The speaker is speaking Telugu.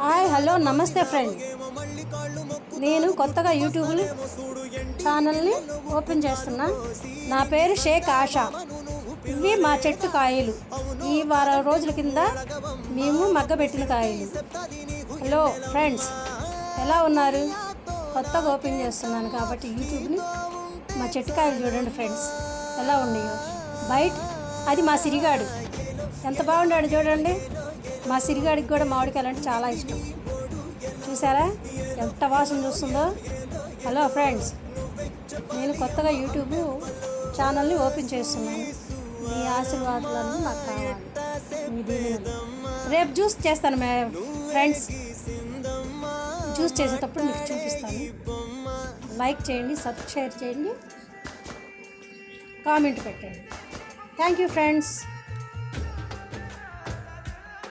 హాయ్ హలో నమస్తే ఫ్రెండ్. నేను కొత్తగా యూట్యూబ్ ఛానల్ని ఓపెన్ చేస్తున్నా. నా పేరు షేక్ ఆషా. ఇవి మా చెట్టు కాయలు. ఈ వారం రోజుల కింద మేము మగ్గబెట్టిన కాయలు. హలో ఫ్రెండ్స్, ఎలా ఉన్నారు? కొత్తగా ఓపెన్ చేస్తున్నాను కాబట్టి యూట్యూబ్ని. మా చెట్టు కాయలు చూడండి ఫ్రెండ్స్, ఎలా ఉన్నాయో. బయట అది మా సిరిగాడు, ఎంత బాగున్నాడు చూడండి. మా సిరిగాడికి కూడా మామిడికాయలు అంటే చాలా ఇష్టం. చూసారా ఎంత వాసన చూస్తుందో. హలో ఫ్రెండ్స్, నేను కొత్తగా యూట్యూబ్ ఛానల్ని ఓపెన్ చేస్తున్నాను. మీ ఆశీర్వాదాలను నాకు కావాలి, మీ దీవెనలు. రేపు జ్యూస్ చేస్తాను ఫ్రెండ్స్. జ్యూస్ చేసేటప్పుడు మీకు చూపిస్తాను. లైక్ చేయండి, సబ్స్క్రైబ్ చేయండి, కామెంట్ పెట్టండి. Thank you friends.